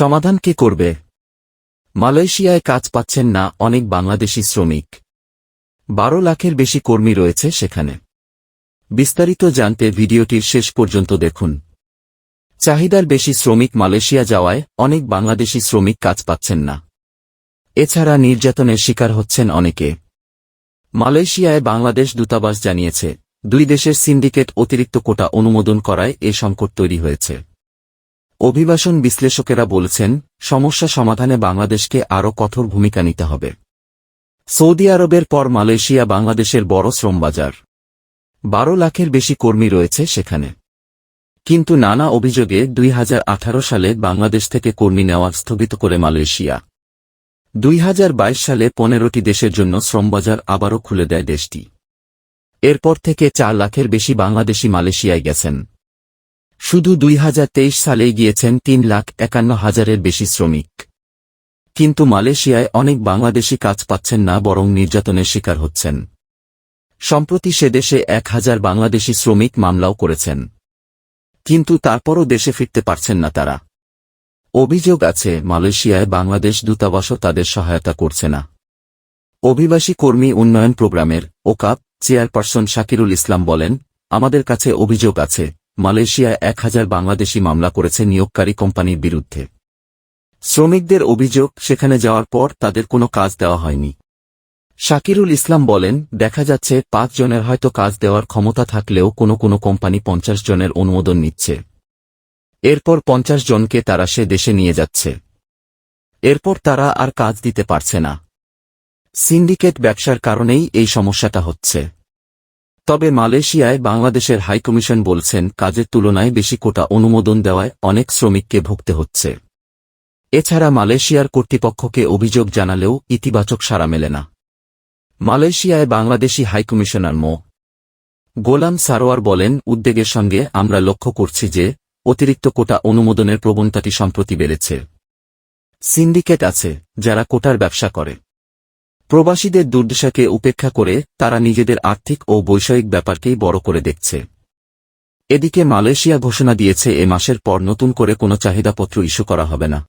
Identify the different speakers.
Speaker 1: সমাধান কে করবে? মালয়েশিয়ায় কাজ পাচ্ছেন না অনেক বাংলাদেশি শ্রমিক। 12 লাখের বেশি কর্মী রয়েছে সেখানে। বিস্তারিত জানতে ভিডিওটির শেষ পর্যন্ত দেখুন। চাহিদার বেশি শ্রমিক মালয়েশিয়া যাওয়ায় অনেক বাংলাদেশি শ্রমিক কাজ পাচ্ছেন না। এছাড়া নির্যাতনের শিকার হচ্ছেন অনেকে। মালয়েশিয়ায় বাংলাদেশ দূতাবাস জানিয়েছে, দুই দেশের সিন্ডিকেট অতিরিক্ত কোটা অনুমোদন করায় এ সংকট তৈরি হয়েছে। অভিবাসন বিশ্লেষকেরা বলছেন, সমস্যা সমাধানে বাংলাদেশকে আরও কঠোর ভূমিকা নিতে হবে। সৌদি আরবের পর মালয়েশিয়া বাংলাদেশের বড় শ্রমবাজার। 12 লাখের বেশি কর্মী রয়েছে সেখানে। কিন্তু নানা অভিযোগে 2018 সালে বাংলাদেশ থেকে কর্মী নেওয়া স্থগিত করে মালয়েশিয়া। 2022 সালে 15টি দেশের জন্য শ্রমবাজার আবারও খুলে দেয় দেশটি। এরপর থেকে 4 লাখের বেশি বাংলাদেশি মালয়েশিয়ায় গেছেন। শুধু 2023 সালেই গিয়েছেন 3,51,000-এর বেশি শ্রমিক। কিন্তু মালয়েশিয়ায় অনেক বাংলাদেশি কাজ পাচ্ছেন না, বরং নির্যাতনের শিকার হচ্ছেন। সম্প্রতি সে দেশে 1,000 বাংলাদেশি শ্রমিক মামলাও করেছেন। কিন্তু তারপরও দেশে ফিরতে পারছেন না তারা। অভিযোগ আছে, মালয়েশিয়ায় বাংলাদেশ দূতাবাসও তাদের সহায়তা করছে না। অভিবাসী কর্মী উন্নয়ন প্রোগ্রামের ওকাপ চেয়ারপারসন শাকিরুল ইসলাম বলেন, আমাদের কাছে অভিযোগ আছে, মালয়েশিয়ায় 1,000 বাংলাদেশি মামলা করেছে নিয়োগকারী কোম্পানির বিরুদ্ধে। শ্রমিকদের অভিযোগ, সেখানে যাওয়ার পর তাদের কোনো কাজ দেওয়া হয়নি। শাকিরুল ইসলাম বলেন, দেখা যাচ্ছে 5 জনের হয়তো কাজ দেওয়ার ক্ষমতা থাকলেও কোনো কোনো কোম্পানি 50 জনের অনুমোদন নিচ্ছে। এরপর 50 জনকে তারা সে দেশে নিয়ে যাচ্ছে। এরপর তারা আর কাজ দিতে পারছে না। সিন্ডিকেট ব্যবসার কারণেই এই সমস্যাটা হচ্ছে। তবে মালয়েশিয়ায় বাংলাদেশের হাইকমিশন বলছেন, কাজের তুলনায় বেশি কোটা অনুমোদন দেওয়ায় অনেক শ্রমিককে ভুগতে হচ্ছে। এছাড়া মালয়েশিয়ার কর্তৃপক্ষকে অভিযোগ জানালেও ইতিবাচক সাড়া মেলে না। মালয়েশিয়ায় বাংলাদেশি হাইকমিশনার মো. গোলাম সারোয়ার বলেন, উদ্বেগের সঙ্গে আমরা লক্ষ্য করছি যে অতিরিক্ত কোটা অনুমোদনের প্রবণতাটি সম্প্রতি বেড়েছে। সিন্ডিকেট আছে যারা কোটার ব্যবসা করে। প্রবাসীদের দুর্দশাকে উপেক্ষা করে তারা নিজেদের আর্থিক ও বৈষয়িক ব্যাপারকেই বড় করে দেখছে। এদিকে মালয়েশিয়া ঘোষণা দিয়েছে, এ মাসের পর নতুন করে কোনো চাহিদাপত্র ইস্যু করা হবে না।